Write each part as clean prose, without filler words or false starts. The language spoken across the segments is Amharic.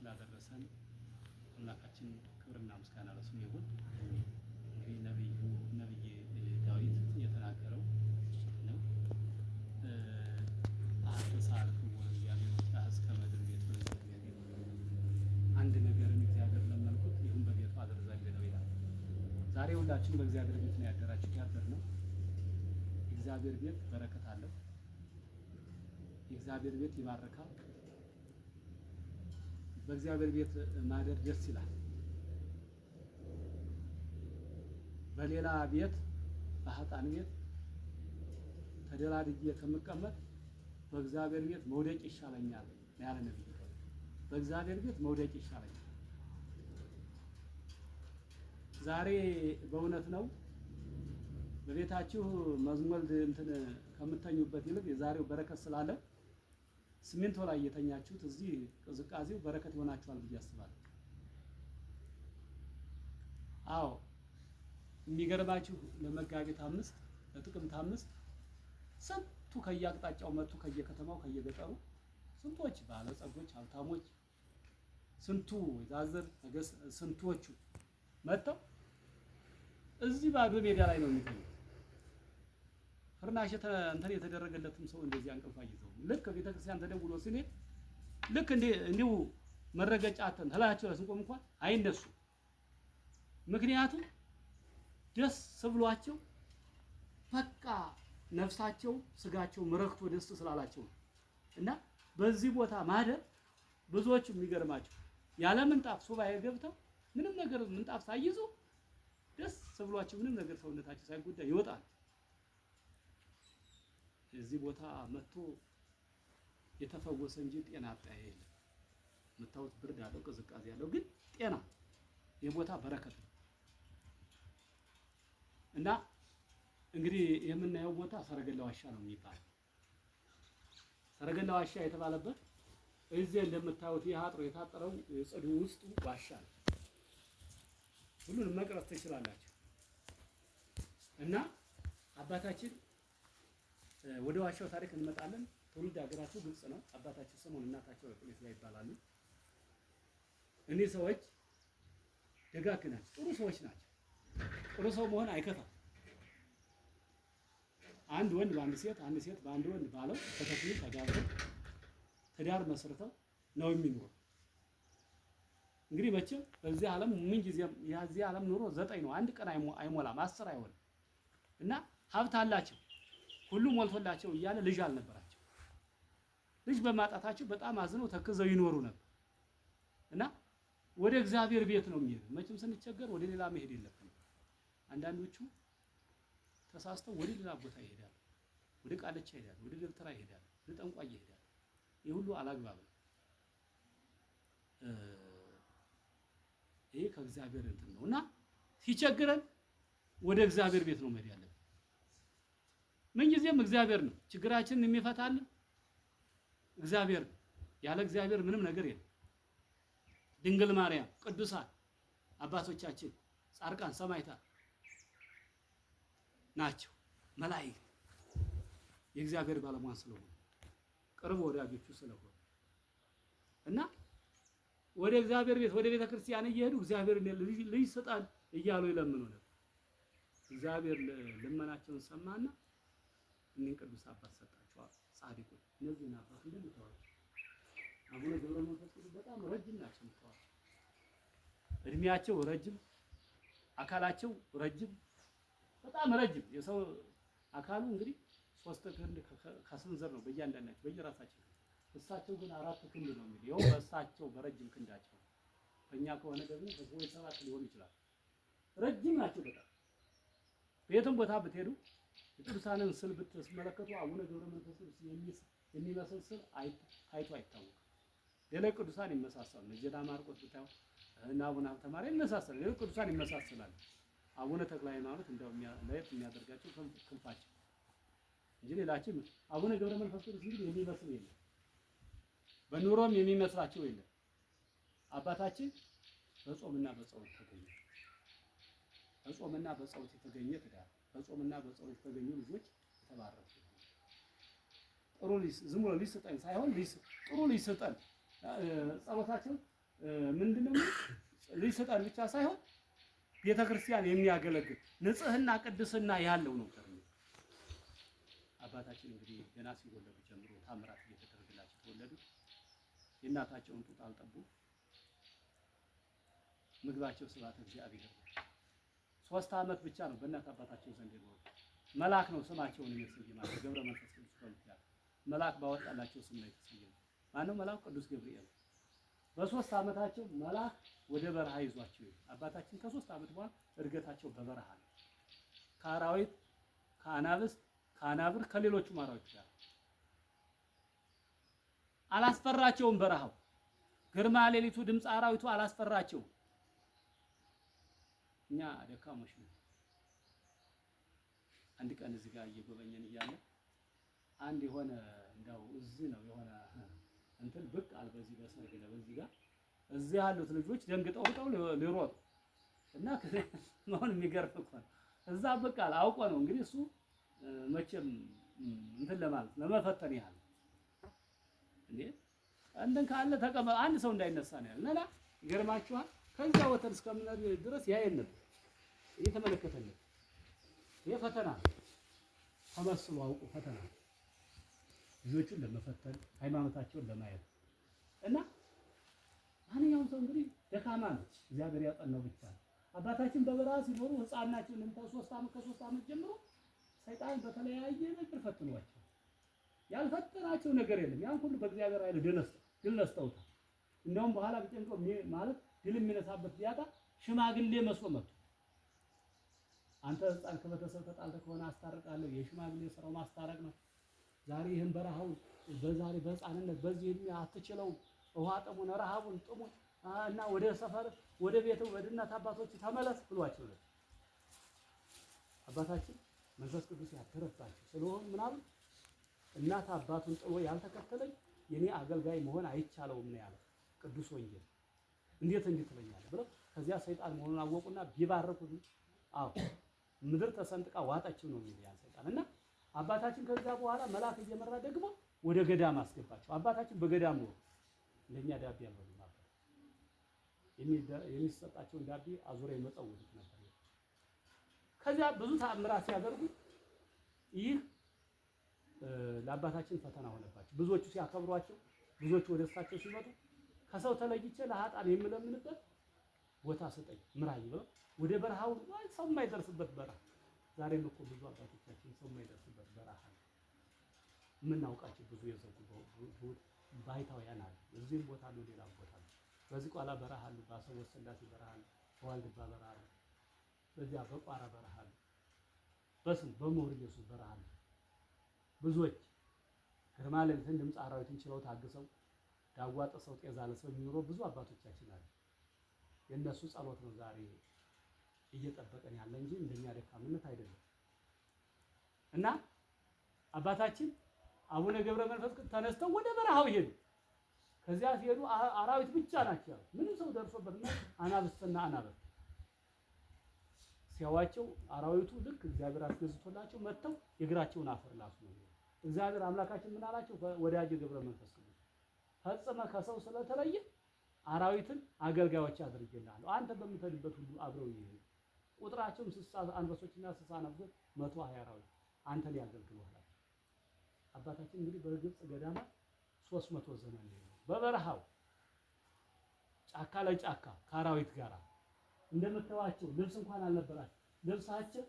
ስላደረሰን አምላካችን ክብርና ምስጋና ለስሙ ይሁን። እንግዲህ ነብይ ዳዊት የተናገረው ነው። አስተሳልኩ ወእግዚአብሔር እስከ ምድር ቤት ወእግዚአብሔር አንድ ነገርን እግዚአብሔር ለመልኩት ይሁን በቤቱ አድር ዘንድ ነው ይላል። ዛሬ ሁላችን በእግዚአብሔር ቤት ነው ያደርነው። የእግዚአብሔር ቤት በረከት አለው። የእግዚአብሔር ቤት ይባርካል። በእግዚአብሔር ቤት ማደር ደስ ይላል። በሌላ ቤት በኃጥአን ቤት ተደላድዬ ከምቀመጥ በእግዚአብሔር ቤት መውደቅ ይሻለኛል ያለ ነብይ። በእግዚአብሔር ቤት መውደቅ ይሻለኛል። ዛሬ በእውነት ነው በቤታችሁ መዝሙር እንትን ከምትተኙበት ይልቅ የዛሬው በረከት ስላለ ሲሚንቶ ላይ የተኛችሁት እዚህ ቅዝቃዜው በረከት ይሆናችኋል ብዬ አስባለሁ። አዎ የሚገርማችሁ ለመጋቢት 5 ለጥቅምት 5 ስንቱ ከየአቅጣጫው መጡ፣ ከየከተማው ከየገጠሩ ስንቶች ባለጸጎች ሀብታሞች፣ ስንቱ ወይዛዝር ነገስ ስንቶቹ መጥተው እዚህ ባዶ ሜዳ ላይ ነው የሚገኙት። ፍርናሽ እንትን የተደረገለትም ሰው እንደዚህ አንቀልፋ ይዘው ልክ ቤተክርስቲያን ተደውሎ ሲኔ ልክ እንዲሁ መረገጫተን ተላቸው ስንቆም እንኳን አይነሱ። ምክንያቱም ደስ ብሏቸው በቃ ነፍሳቸው ስጋቸው መረክቶ ደስ ስላላቸው ነው። እና በዚህ ቦታ ማደር ብዙዎቹ የሚገርማቸው ያለ ምንጣፍ ሱባኤ ገብተው ምንም ነገር ምንጣፍ ሳይይዙ ደስ ብሏቸው ምንም ነገር ሰውነታቸው ሳይጎዳ ይወጣል። እዚህ ቦታ መጥቶ የተፈወሰ እንጂ ጤና አጣ የለም። የምታዩት ብርድ አለው፣ ቅዝቃዜ ያለው ግን ጤና የቦታ በረከት ነው። እና እንግዲህ የምናየው ቦታ ሰረገላ ዋሻ ነው የሚባለው። ሰረገላ ዋሻ የተባለበት እዚህ እንደምታዩት የአጥሩ የታጠረው ጽዱ ውስጡ ዋሻ ነው። ሁሉንም መቅረጽ ትችላላችሁ። እና አባታችን ወደ ዋሻው ታሪክ እንመጣለን። ትውልድ ሀገራቸው ግብጽ ነው። አባታቸው ስምዖን እናታቸው ጴጥሮስ ይባላሉ። እነዚህ ሰዎች ደጋግ ናቸው፣ ጥሩ ሰዎች ናቸው። ጥሩ ሰው መሆን አይከፋም። አንድ ወንድ በአንድ ሴት፣ አንድ ሴት በአንድ ወንድ ባለው ተተክሉ ተጋብተው ትዳር መስርተው ነው የሚኖሩ። እንግዲህ መቼም በዚህ ዓለም ምን ጊዜም የዚህ ዓለም ኑሮ 9 ነው። አንድ ቀን አይሞላም፣ 10 አይሆንም። እና ሀብት አላቸው ሁሉ ሞልቶላቸው እያለ ልጅ አልነበራቸው። ልጅ በማጣታቸው በጣም አዝነው ተክዘው ይኖሩ ነበር። እና ወደ እግዚአብሔር ቤት ነው የሚሄዱ። መቼም ስንቸገር ወደ ሌላ መሄድ የለብንም። አንዳንዶቹ ተሳስተው ወደ ሌላ ቦታ ይሄዳሉ። ወደ ቃልቻ ይሄዳሉ፣ ወደ ደብተራ ይሄዳሉ፣ ወደ ጠንቋይ ይሄዳሉ። ይህ ሁሉ አላግባብ ነው። ይሄ ከእግዚአብሔር እንትን ነው። እና ሲቸግረን ወደ እግዚአብሔር ቤት ነው መሄድ ያለብን። ምን ጊዜም እግዚአብሔር ነው ችግራችንን የሚፈታልን፣ እግዚአብሔር ነው። ያለ እግዚአብሔር ምንም ነገር የለም። ድንግል ማርያም፣ ቅዱሳን አባቶቻችን፣ ጻድቃን፣ ሰማዕታት ናቸው። መላእክት የእግዚአብሔር ባለሟል ስለሆኑ ቅርብ ወዳጆቹ ስለሆኑ እና ወደ እግዚአብሔር ቤት ወደ ቤተ ክርስቲያን እየሄዱ እግዚአብሔር ልጅ ስጠን እያሉ ይለምኑ ነበር። እግዚአብሔር ልመናቸውን ሰማና እኒህን ቅዱስ አባት ሰጣቸው። ጻድቁ እነዚህን አባት እንደምታውቁ አቡነ ገብረ መንፈስ ቅዱስ በጣም ረጅም ናቸው። የምታውቁ እድሜያቸው ረጅም፣ አካላቸው ረጅም፣ በጣም ረጅም። የሰው አካሉ እንግዲህ 3 ክንድ ከስንዝር ነው በእያንዳንዳቸው በየራሳቸው። እሳቸው ግን 4 ክንድ ነው የሚል ይኸው በእሳቸው በረጅም ክንዳቸው። በእኛ ከሆነ ደግሞ በሰው 7 ሊሆን ይችላል። ረጅም ናቸው በጣም። በየትም ቦታ ብትሄዱ የቅዱሳንን ስዕል ብትመለከቱ አቡነ ገብረ መንፈስ ቅዱስ የሚመስል ስዕል ታይቶ አይታወቅም። ሌሎች ቅዱሳን ይመሳሰላሉ። እጀዳ ማርቆስ ብታዩ እና አቡነ ሀብተ ማርያም ይመሳሰላሉ። ሌሎች ቅዱሳን ይመሳሰላሉ። አቡነ ተክለ ሃይማኖት እንደው ለየት የሚያደርጋቸው ክንፋቸው እንጂ ሌላቸው አቡነ ገብረ መንፈስ ቅዱስ እንግዲህ የሚመስል የለም። በኑሮም የሚመስላቸው የለም። አባታችን በጾምና በጸሎት ተገኘ። በጾምና በጸሎት የተገኘ ትዳር፣ በጾምና በጸሎት የተገኙ ልጆች የተባረኩ። ጥሩ ልጅ ዝም ብሎ ልጅ ስጠን ሳይሆን ጥሩ ልጅ ስጠን። ጸሎታቸው ምንድነው ልጅ ስጠን ብቻ ሳይሆን ቤተክርስቲያን የሚያገለግል ንጽህና ቅድስና ያለው ነው። አባታችን እንግዲህ ገና ሲወለዱ ጀምሮ ታምራት እየተደረገላቸው ተወለዱ። የእናታቸውን ጡት አልጠቡ። ምግባቸው ስብሐተ እግዚአብሔር። 3 ዓመት ብቻ ነው በእናት አባታቸው ዘንድ የኖሩት። መልአክ ነው ስማቸውን የሚሰየማቸው ገብረ መንፈስ ቅዱስ ተብሏል። መልአክ ባወጣላቸው ስም ነው የተሰየሙ። ማነው መልአኩ? ቅዱስ ገብርኤል። በ3 ዓመታቸው መልአክ ወደ በረሃ ይዟቸው ይሄድ። አባታችን ከ3 ዓመት በኋላ እድገታቸው በበረሃ ነው። ከአራዊት ከአናብስት ከአናብር ከሌሎቹም አራዊት ጋር አላስፈራቸውም። በረሃው ግርማ ሌሊቱ ድምፅ አራዊቱ አላስፈራቸውም። እኛ ደካሞች ነን። አንድ ቀን እዚህ ጋር እየጎበኘን እያለ አንድ የሆነ እንደው እዚህ ነው የሆነ እንትን ብቅ አለ በዚህ በሰርግ ነው በዚህ ጋር እዚህ ያሉት ልጆች ደንግጠው ሊሮጡ እና መሆን የሚገርም እኮ ነው። እዛ ብቅ አለ አውቆ ነው እንግዲህ እሱ መቼም እንትን ለማለት ለመፈተን ያህል እንዴ እንትን ካለ ተቀመጥ አንድ ሰው እንዳይነሳ ነው ያለና ይገርማችኋል። ከዛ ወተን እስከምንሄድ ድረስ ያየን ነበር እየተመለከተን ነው። ይሄ ፈተና ተመስሎ አውቁ ፈተና ልጆቹን ለመፈተን ሃይማኖታቸውን ለማየት እና ማንኛውም ሰው እንግዲህ ደካማ ነው። እግዚአብሔር ያጠናው ብቻ ነው። አባታችን በበረሃ ሲኖሩ ሕፃን ናቸው። ከ3 ዓመት ጀምሮ ሰይጣን በተለያየ ነገር ፈትኗቸው ያልፈተናቸው ነገር የለም። ያን ሁሉ በእግዚአብሔር ኃይል ድል ነስተውታል። እንደውም በኋላ ቢጨንቀው ማለት ድል የሚነሳበት ቢያጣ ሽማግሌ መስሎ መጥቶ አንተ ሕፃን ከቤተሰብ ተጣልተህ ከሆነ አስታርቃለሁ። የሽማግሌ ስራው ማስታረቅ ነው። ዛሬ ይህን በረሃውን በዛሬ በሕፃንነት በዚህ እድሜ አትችለውም። ውሃ ጥሙን ረሃቡን ጥሙን እና ወደ ሰፈር ወደ ቤቱ ወደ እናት አባቶች ተመለስ ብሏቸው ነው። አባታችን መንፈስ ቅዱስ ያደረባቸው ስለሆነ ምናምን እናት አባቱን ጥሎ ያልተከተለኝ የኔ አገልጋይ መሆን አይቻለውም ነው ያለው ቅዱስ ወንጌል። እንዴት ትለኛለህ ብለው ከዚያ ሰይጣን መሆኑን አወቁና ቢባረኩት አዎ ምድር ተሰንጥቃ ዋጣቸው ነው የሚል ያን ሰይጣን እና አባታችን ከዛ በኋላ መልአክ እየመራ ደግሞ ወደ ገዳም አስገባቸው። አባታችን በገዳም ነው እንደኛ ዳቢ ያለው ማለት የሚሰጣቸውን ዳቢ አዙረው ይመጸውቱት ነበር። ከዚያ ብዙ ተአምራት ሲያደርጉ ይህ ለአባታችን ፈተና ሆነባቸው። ብዙዎቹ ሲያከብሯቸው፣ ብዙዎቹ ወደ እሳቸው ሲመጡ ከሰው ተለይቼ ለሀጣን የምለምንበት ቦታ ስጠኝ ምራኝ ብለው ወደ በረሃው ሰው የማይደርስበት በረሃ ዛሬም እኮ ብዙ አባቶቻችን ሰው የማይደርስበት በረሃ ነው። የምናውቃቸው ብዙ የዘጉ ባይታውያን አሉ። እዚህም ቦታ ነው፣ ሌላም ቦታ ነው። በዚህ ቋላ በረሃ አሉ፣ በአሰቦት ስላሴ በረሃ አሉ፣ በዋልድባ በረሃ አሉ፣ በዚያ በቋራ በረሃ አሉ፣ በምሁር ኢየሱስ በረሃ አሉ። ብዙዎች ግርማ ሌሊትን ድምፅ አራዊትን ችለው ታግሰው ዳዋ ጥሰው ጤዛ ለሰው የሚኖሩ ብዙ አባቶቻችን አሉ። የእነሱ ጸሎት ነው ዛሬ እየጠበቀን ያለ እንጂ እንደኛ ደካምነት አይደለም። እና አባታችን አቡነ ገብረ መንፈስ ቅዱስ ተነስተው ወደ በረሃው ሄዱ። ከዚያ ሲሄዱ አራዊት ብቻ ናቸው ያሉት። ምንም ሰው ደርሶበትና አናብስትና አናብስት ሲያዋቸው አራዊቱ ልክ እግዚአብሔር አስገዝቶላቸው መጥተው የእግራቸውን አፈር ላሱ ነው። እግዚአብሔር አምላካችን ምን አላቸው? ወዳጄ ገብረ መንፈስ ቅዱስ ፈጽመ ከሰው ስለተለየ አራዊትን አገልጋዮች አድርጌልሃለሁ። አንተ በምትሄድበት ሁሉ አብረው ይሄዱ። ቁጥራቸውም 60 አንበሶችና 60 ነብሶች 120 አራዊት አንተን ያገልግሉሃል። አባታችን እንግዲህ በግብጽ ገዳማ 300 ዘመን ነው በበረሃው ጫካ ለጫካ ከአራዊት ጋር እንደምታዋቸው ልብስ እንኳን አልነበራቸው። ልብሳቸው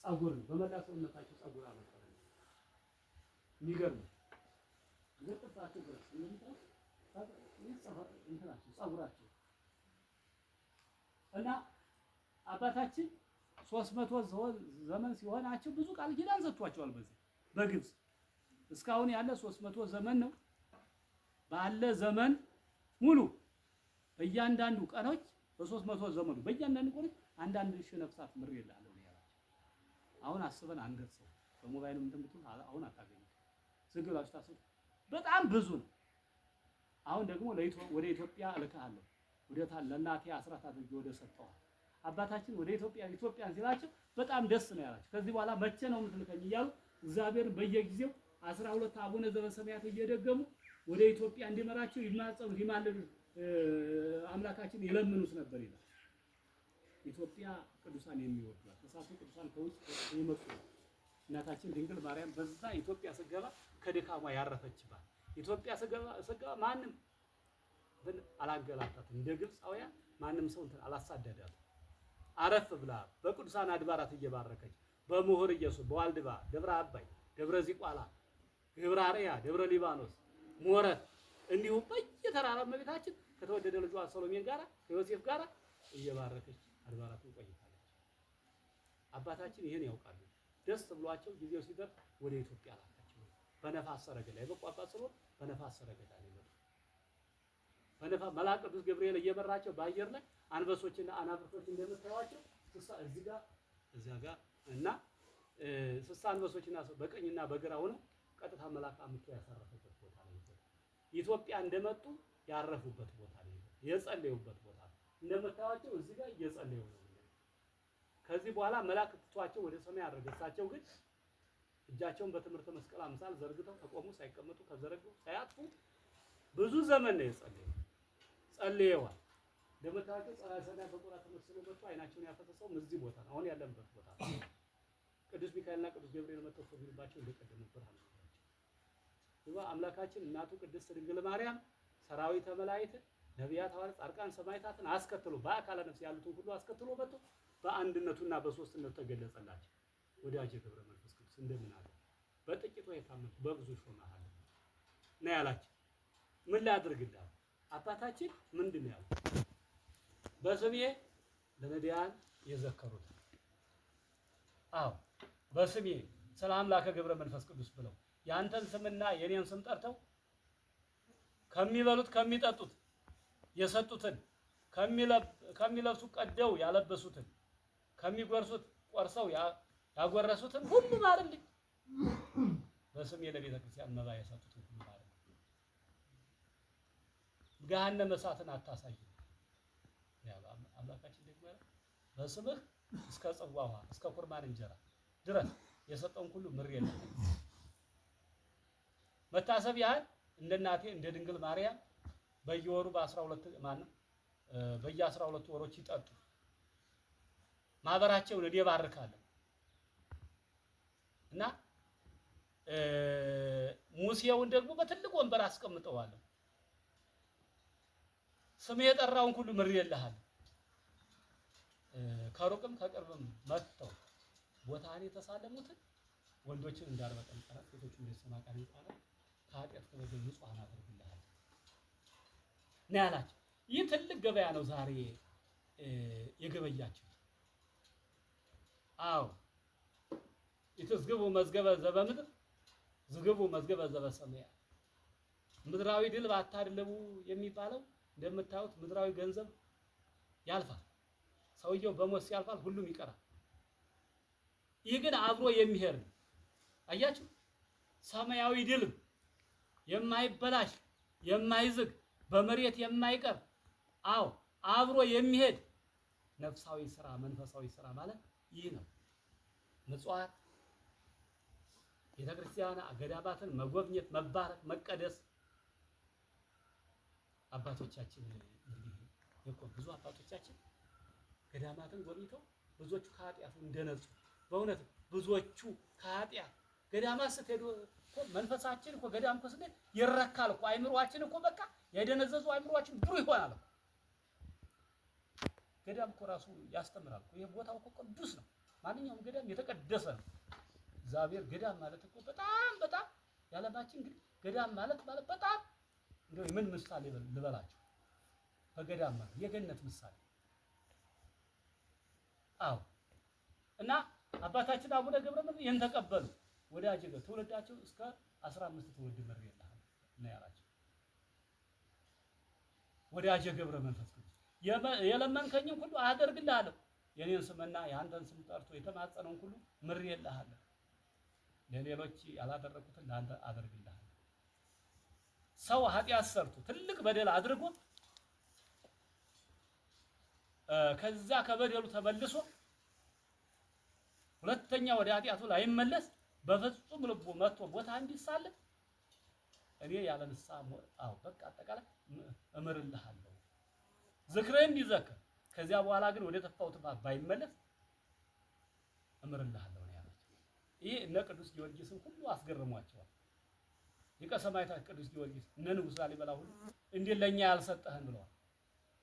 ጸጉር ነው። በመላ ሰውነታቸው ጸጉር አልነበረ። የሚገርም ገጥፋቸው ድረስ ጸጉራቸው እና አባታችን 300 ዘመን ሲሆናቸው ብዙ ቃል ኪዳን ሰጥቷቸዋል። በዚህ በግብጽ እስካሁን ያለ 300 ዘመን ነው። ባለ ዘመን ሙሉ በእያንዳንዱ ቀኖች በ300 ዘመኑ በእያንዳንዱ ቀኖች አንዳንድ ሺህ ነፍሳት ምር ይላል ያላቸው። አሁን አስበን አንደርሰው በሞባይልም እንደምትሉ አሁን አታገኙ ዝግባችሁ ታስቡ። በጣም ብዙ ነው። አሁን ደግሞ ወደ ኢትዮጵያ እልካለሁ ወደ ለእናቴ አስራት አድርጌ ወደ ሰጠዋል። አባታችን ወደ ኢትዮጵያን ሲላቸው በጣም ደስ ነው ያላቸው። ከዚህ በኋላ መቼ ነው የምትልከኝ እያሉ እግዚአብሔር በየጊዜው 12 አቡነ ዘበሰማያት እየደገሙ ወደ ኢትዮጵያ እንዲመራቸው ይማጸኑ ይማልዱ ለአምላካችን የለምኑት ነበር ይላል። ኢትዮጵያ ቅዱሳን የሚወዷት እሳቸው ቅዱሳን ከውጭ የመጡ እናታችን ድንግል ማርያም በዛ ኢትዮጵያ ስገባ ከድካሟ ያረፈችባት ኢትዮጵያ ስገባ ማንም አላገላታት እንደ ግብፃውያን ማንም ሰው እንትን አላሳደዳት። አረፍ ብላ በቅዱሳን አድባራት እየባረከች በምሁር ኢየሱስ በዋልድባ ደብረ አባይ ደብረ ዚቋላ ደብረ አርያ ደብረ ሊባኖስ ሞረት እንዲሁም በየተራራው እመቤታችን ከተወደደ ልጇ ሰሎሜን ጋራ ከዮሴፍ ጋራ እየባረከች አድባራቱን ቆይታለች። አባታችን ይሄን ያውቃሉ። ደስ ብሏቸው ጊዜው ሲደርስ ወደ ኢትዮጵያ ላካቸው። በነፋስ ሰረገላ የበቁ አባት ስለሆኑ በነፋስ ሰረገላ ነው የመጡት። በነፋስ መልአክ ቅዱስ ገብርኤል እየመራቸው በአየር ላይ አንበሶችና አናብርቶች እንደምታዩዋቸው እዚያ ጋር እና ስሳ አንበሶችና በቀኝና በግራ ሆነው ቀጥታ መልአክ አምጥቶ ያሳረፈበት ቦታ ነው። ኢትዮጵያ እንደመጡ ያረፉበት ቦታ ነው። የጸለዩበት ቦታ ነው። እንደምታዩዋቸው እዚህ ጋር እየጸለዩ ነው። ከዚህ በኋላ መልአክ ትቷቸው ወደ ሰማይ አረገ። እሳቸው ግን እጃቸውን በትምህርተ መስቀል አምሳል ዘርግተው ከቆሙ ሳይቀመጡ ከዘረጉ ሳያጥፉ ብዙ ዘመን ነው ጸልየዋል። እንደምታውቁት ፀሐይ ሰማይ በቁራ ተመስሎ መጥቶ አይናቸውን ያፈሰሰው እዚህ ቦታ ነው። አሁን ያለንበት ቦታ ቅዱስ ሚካኤልና ቅዱስ ገብርኤል መጥተው ሲልባቸው እንደቀደሙ ብርሃን ነው። አምላካችን እናቱ ቅድስት ድንግል ማርያም ሰራዊተ መላእክት ነቢያት፣ ሐዋርያት፣ ጻድቃን፣ ሰማዕታትን አስከትሎ በአካለ ነፍስ ያሉትን ሁሉ አስከትሎ መጥቶ በአንድነቱና በሶስትነቱ ተገለጸላቸው። ወዳጄ ገብረ መንፈስ ቅዱስ እንደምን አለ? በጥቂቱ የታመንኩ በብዙ ሾመሃል ነው ያላቸው። ምን ላድርግልህ? አባታችን ምንድን ነው ያለው? በስሜ ለነዳያን የዘከሩት በስሜ ስለ አምላከ ገብረ መንፈስ ቅዱስ ብለው ያንተን ስምና የኔን ስም ጠርተው ከሚበሉት ከሚጠጡት የሰጡትን ከሚለብሱ ቀደው ያለበሱትን ከሚጎርሱት ቆርሰው ያጎረሱትን ሁሉ ማርልኝ። በስሜ ለቤተ ክርስቲያን መባ የሰጡትን ሁሉ ማርልኝ። ገሃነመ እሳትን አታሳይ። አምላካችን ደግሞ በስምህ እስከ ጽዋ ውሃ እስከ ቁርባን እንጀራ ድረስ የሰጠውን ሁሉ ምሬለሁ። መታሰብ ያህል እንደ እናቴ እንደ ድንግል ማርያም በየወሩ በየ12 ወሮች ይጠጡ። ማህበራቸውን እኔ ባርካለሁ እና ሙሴውን ደግሞ በትልቅ ወንበር አስቀምጠዋለሁ። ስም የጠራውን ሁሉ ምሬልሃለሁ። ከሩቅም ከቅርብም መጥተው ቦታን የተሳለሙትን ወንዶችን እንዳርበቀን ቀራት ሴቶችን እንደሰማቃን ይጣላል ከኃጢአት ከበደል ንጹሃን አድርግልሃል ነው ያላቸው። ይህ ትልቅ ገበያ ነው ዛሬ የገበያቸው። ይትዝግቡ መዝገበ ዘበምድር ዝግቡ መዝገበ ዘበሰማይ። ምድራዊ ድል ባታድልቡ የሚባለው እንደምታዩት ምድራዊ ገንዘብ ያልፋል። ሰውየው በሞት ሲያልፋል፣ ሁሉም ይቀራል። ይህ ግን አብሮ የሚሄድ ነው። አያችሁ፣ ሰማያዊ ድል የማይበላሽ የማይዝግ በመሬት የማይቀር አብሮ የሚሄድ ነፍሳዊ ስራ መንፈሳዊ ስራ ማለት ይህ ነው። ምጽዋት፣ ቤተክርስቲያን ገዳማትን መጎብኘት፣ መባረክ፣ መቀደስ። አባቶቻችን እንግዲህ ብዙ አባቶቻችን ገዳማትን ጎብኝተው ብዙዎቹ ከኃጢአቱ እንደነጹ በእውነት ብዙዎቹ ከኃጢአት ገዳማት ስትሄዱ እኮ መንፈሳችን እኮ ገዳም እኮ ስትሄድ ይረካል እኮ አይምሮአችን እኮ በቃ የደነዘዙ አይምሮአችን ብሩህ ይሆናል። ገዳም እኮ ራሱ ያስተምራል እኮ። ይሄ ቦታው እኮ ቅዱስ ነው። ማንኛውም ገዳም የተቀደሰ ነው። እግዚአብሔር ገዳም ማለት እኮ በጣም ያለማችን እንግዲህ ገዳም ማለት በጣም እንደው ምን ምሳሌ ልበላችሁ? በገዳም ማለት የገነት ምሳሌ እና አባታችን አቡነ ገብረ መንፈስ ይህን ተቀበሉ። ወዳጅ ትውልዳቸው እስከ 15 ትውልድ ምሬልሃል ነው ያላቸው። ወዳጅ ገብረ መንፈስ ቅዱስ የለመንከኝን ሁሉ አደርግልሃለሁ። የኔን ስምና የአንተን ስም ጠርቶ የተማጸነውን ሁሉ ምሬልሃለሁ። ለሌሎች ያላደረኩትን ለአንተ አደርግልሃለሁ። ሰው ኃጢአት ሰርቶ ትልቅ በደል አድርጎ ከዛ ከበደሉ ተመልሶ ሁለተኛ ወደ ኃጢአቱ ላይመለስ በፍጹም ልቡ መጥቶ ቦታ እንዲሳለፍ እኔ ያለ ንስሐ በቃ አጠቃላይ እምርልሃለሁ። ዝክርህን እንዲዘክር ከዚያ በኋላ ግን ወደ ተፋው ጥፋት ባይመለስ እምርልሃለሁ ነው ያላቸው። ይሄ እነ ቅዱስ ጊዮርጊስን ሁሉ አስገርሟቸዋል። ሊቀ ሰማዕታት ቅዱስ ጊዮርጊስ እነ ንጉሥ ላሊበላ ሁሉ እንዴት ለኛ ያልሰጠህን ብለዋል።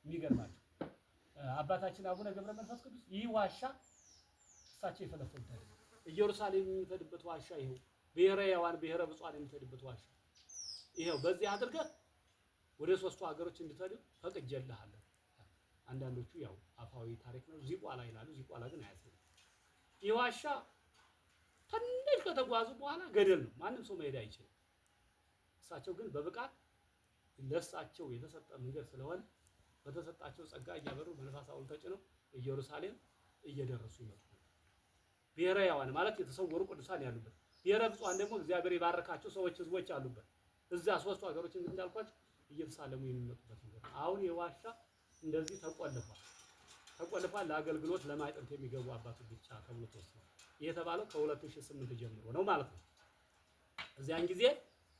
የሚገርማቸው አባታችን አቡነ ገብረ መንፈስ ቅዱስ ይህ ዋሻ እሳቸው የፈለፈሉት ኢየሩሳሌም የሚተድበት ዋሻ ይሄው ብሔረ ሕያዋን ብሔረ ብፁዓን የሚተድበት ዋሻ ይሄው በዚህ አድርገህ ወደ ሶስቱ ሀገሮች እንድትሄድ ፈቅጄልሃለሁ። አንዳንዶቹ ያው አፋዊ ታሪክ ነው ዚቋላ ይላሉ። ዚቋላ ግን አያስብም። ይህ ዋሻ ትንሽ ከተጓዙ በኋላ ገደል ነው፣ ማንም ሰው መሄድ አይችልም። እሳቸው ግን በብቃት ለእሳቸው የተሰጠ መንገድ ስለሆነ በተሰጣቸው ጸጋ እያበሩ በነፋስ አውል ተጭነው ኢየሩሳሌም እየደረሱ ይመጡ። ብሔረ ሕያዋን ማለት የተሰወሩ ቅዱሳን ያሉበት፣ ብሔረ ብፁዓን ደግሞ እግዚአብሔር የባረካቸው ሰዎች ህዝቦች አሉበት። እዛ ሶስቱ ሀገሮች እንዳልኳቸው እየተሳለሙ የሚመጡበት ነገር ነው። አሁን የዋሻ እንደዚህ ተቆልፏል። ለአገልግሎት ለማይጠንት የሚገቡ አባቶች ብቻ ተብሎ ተወስኗል። ይሄ የተባለው ከ2008 ጀምሮ ነው ማለት ነው። እዚያን ጊዜ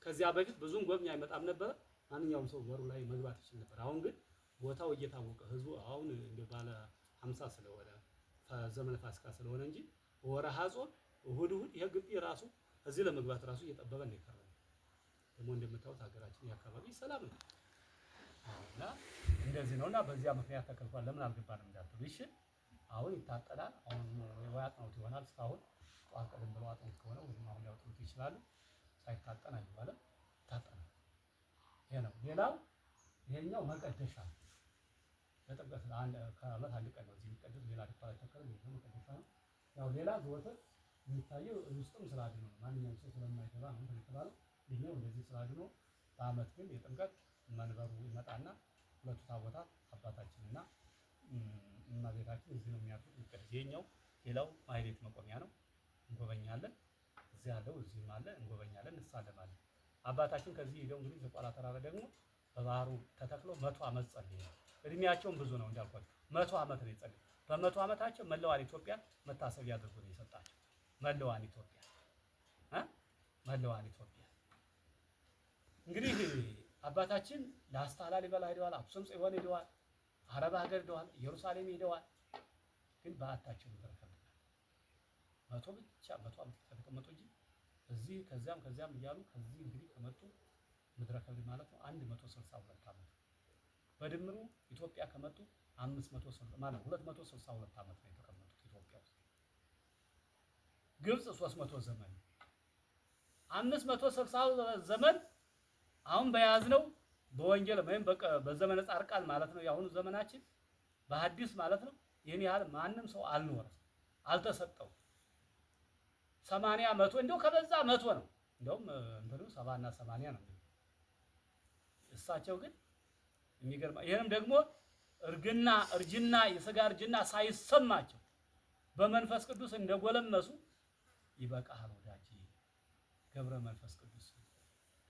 ከዚያ በፊት ብዙም ጎብኝ አይመጣም ነበር። ማንኛውም ሰው በሩ ላይ መግባት ይችል ነበር። አሁን ግን ቦታው እየታወቀ ህዝቡ አሁን እንደ ባለ 50 ስለሆነ ዘመነ ፋሲካ ስለሆነ እንጂ ወርሃ ጾም እሁድ ይሄ ግቢ ራሱ እዚህ ለመግባት ራሱ እየጠበበ ነው የከረመው። ደግሞ እንደምታዩት ሀገራችን የአካባቢ ሰላም ነው እና እንደዚህ ነውና በዚያ ምክንያት ተከልፏል። ለምን አልገባንም እንዳትሉ እሺ። አሁን ይታጠናል። አሁን ወይ አጥኖት ይሆናል። እስካሁን ጧት ቀደም ብለው አጥኖት ከሆነ ወይም አሁን ሊያወጡት ይችላሉ። ሳይታጠን አይባልም፣ ይታጠናል። ይሄ ነው። ሌላው ይሄኛው መቀደሻ ነው። ለጥምቀት ከዓመት አንድ ቀን ነው እዚህ የሚቀደስ። ሌላ ድኳላ ተከለ ነው መቀደሻ ነው። ያው ሌላ ዘወትር የሚታየው ውስጥም ስላድኖ ነው። ማንኛውም ሰው ስለማይገባ ነው የተባለው። ይሄው እንደዚህ ስላድኖ በዓመት ግን የጥምቀት መንበሩ ይመጣና ሁለቱ ታቦታት አባታችንና እመቤታችን እዚህ ነው የሚያርፉት። ይቀደስ። ይሄኛው ሌላው ማህሌት መቆሚያ ነው። እንጎበኛለን። እዚህ ያለው እዚህም አለ። እንጎበኛለን፣ እንሳለማለን። አባታችን ከዚህ ሄደው እንግዲህ ዝቋላ ተራራ ደግሞ በባህሩ ተተክሎ 100 ዓመት ጸልዩ። እድሜያቸውም ብዙ ነው እንዳልኳችሁ 100 ዓመት ነው የጸለዩ። በ100 ዓመታቸው መለዋን ኢትዮጵያን መታሰቢያ አድርጎ ነው የሰጣቸው። መለዋን ኢትዮጵያ እንግዲህ አባታችን ላስታ ላሊበላ ሄደዋል፣ አክሱም ጽዮን ሄደዋል፣ አረብ ሀገር ሄደዋል፣ ኢየሩሳሌም ሄደዋል። ግን በዓታቸው ተረከብናል። 100 ዓመት ተቀመጡ እንጂ እዚህ ከዚያም እያሉ ከዚህ እንግዲህ ከመጡ ምድረ ከብድ ማለት ነው 162 ዓመት በድምሩ ኢትዮጵያ ከመጡ 262 ዓመት ነው የተቀመጡት ኢትዮጵያ ውስጥ። ግብጽ 300 ዘመን 560 ዘመን አሁን በያዝነው በወንጌል ወይም በዘመነ ጻድቃን ማለት ነው የአሁኑ ዘመናችን በሐዲስ ማለት ነው። ይሄን ያህል ማንም ሰው አልኖረም፣ አልተሰጠው 80 100 እንደው ከበዛ 100 ነው። እንደውም እንትኑ 70 እና 80 ነው። እሳቸው ግን የሚገርም ይሄንም ደግሞ እርጅና የሥጋ እርጅና ሳይሰማቸው በመንፈስ ቅዱስ እንደጎለመሱ ይበቃሃል ወዳጅ ገብረ መንፈስ ቅዱስ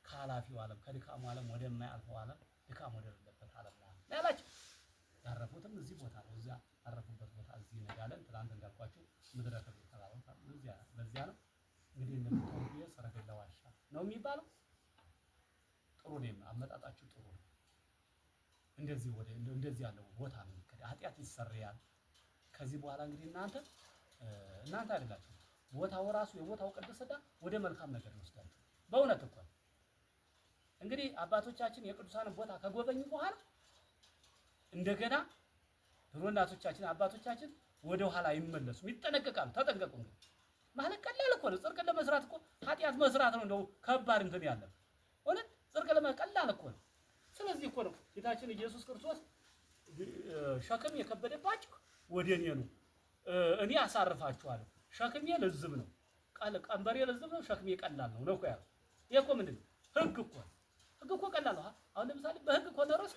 ከኃላፊው ዓለም ከድካሙ ዓለም ወደማያልፈው ዓለም ድካም ወደሌለበት ዓለም ያላቸው ያረፉትም እዚህ ቦታ ነው። እዚያ ያረፉበት ቦታ እዚህ ነጋለን። ትናንት እንዳልኳችሁ ምድረ ከብድ ተራራው በዚያ ነው። እንግዲህ እንደምታውቁ የሰረገላ ዋሻ ነው የሚባለው። ጥሩ ነው፣ አመጣጣችሁ ጥሩ ነው። እንደዚህ ያለው ቦታ ነው የሚከዳ ኃጢአት ይሰረያል። ከዚህ በኋላ እንግዲህ እናንተ አይደላችሁ ቦታው ራሱ የቦታው ቅድስና ወደ መልካም ነገር ይወስዳል። በእውነት እኮ እንግዲህ አባቶቻችን የቅዱሳንን ቦታ ከጎበኙ በኋላ እንደገና ድሮ እናቶቻችን አባቶቻችን ወደ ኋላ ይመለሱ ይጠነቀቃሉ። ተጠንቀቁ። እንግዲህ ማለት ቀላል እኮ ነው። ጽድቅ ለመስራት እኮ ኃጢአት መስራት ነው እንደው ከባድ እንትን ያለው እውነት ጽድቅ ቀላል እኮ ነው። ስለዚህ እኮ ነው ጌታችን ኢየሱስ ክርስቶስ ሸክም የከበደባችሁ ወደ እኔ ነው እኔ አሳርፋችኋለሁ። ሸክሜ ልዝብ ነው፣ ቀንበሬ ልዝብ ነው፣ ሸክሜ ቀላል ነው እኮ ያለው። ይሄ እኮ ምንድን ነው? ህግ እኮ ቀላል ነው። አሁን ለምሳሌ በህግ እኮ ደረስ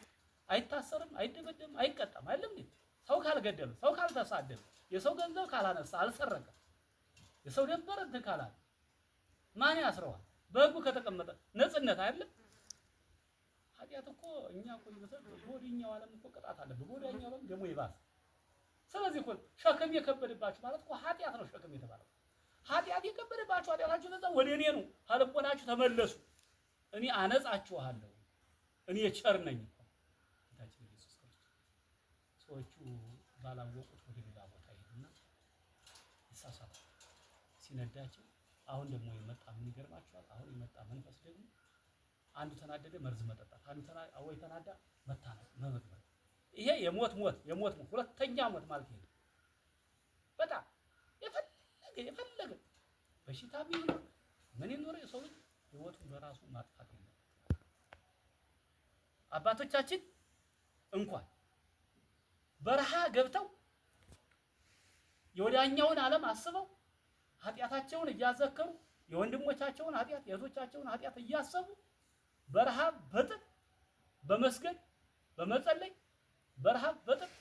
አይታሰርም፣ አይደበደብም፣ አይቀጣም አይደለም እንዴ? ሰው ካልገደለ፣ ሰው ካልተሳደበ፣ የሰው ገንዘብ ካላነሳ፣ አልሰረቀ፣ የሰው ደንበር እንትን ካላለ ማን ያስረዋል? በህጉ ከተቀመጠ ነጽነት አይደለም። ኃጢአት እኮ እኛ እኮ በወዲኛው ዓለም እኮ ቅጣት አለ፣ በወዲኛው ዓለም ደግሞ ይባስ። ስለዚህ እኮ ሸክም የከበደባችሁ ማለት እኮ ኃጢአት ነው። ሸክም የተባለው ኃጢአት የከበደባችሁ ኃጢአታችሁ ነፃ ወደ እኔ ነው፣ ከልቦናችሁ ተመለሱ፣ እኔ አነጻችኋለሁ፣ እኔ ቸር ነኝ እኮ ጌታችን ኢየሱስ ክርስቶስ። ሰዎቹ ባላወቁት ወደ ሌላ ቦታ ይሄዱና ይሳሳታሉ ሲነዳቸው። አሁን ደግሞ የመጣ ምን ይገርማችኋል? አሁን የመጣ መንፈስ ደግሞ አንዱ ተናደደ መርዝ መጠጣት፣ አንዱ ተናዳ መታነቅ መመግበር። ይሄ የሞት ሁለተኛ ሞት ማለት ነው። በጣም የፈለገ በሽታ ቢኖር ምን ይኖር የሰው ልጅ ህይወቱን በራሱ ማጥፋት የለም። አባቶቻችን እንኳን በረሃ ገብተው የወዲያኛውን ዓለም አስበው ኃጢአታቸውን እያዘከሩ የወንድሞቻቸውን ኃጢአት የእህቶቻቸውን ኃጢአት እያሰቡ በረሃብ በጥም በመስገድ በመጸለይ በረሃብ በጥም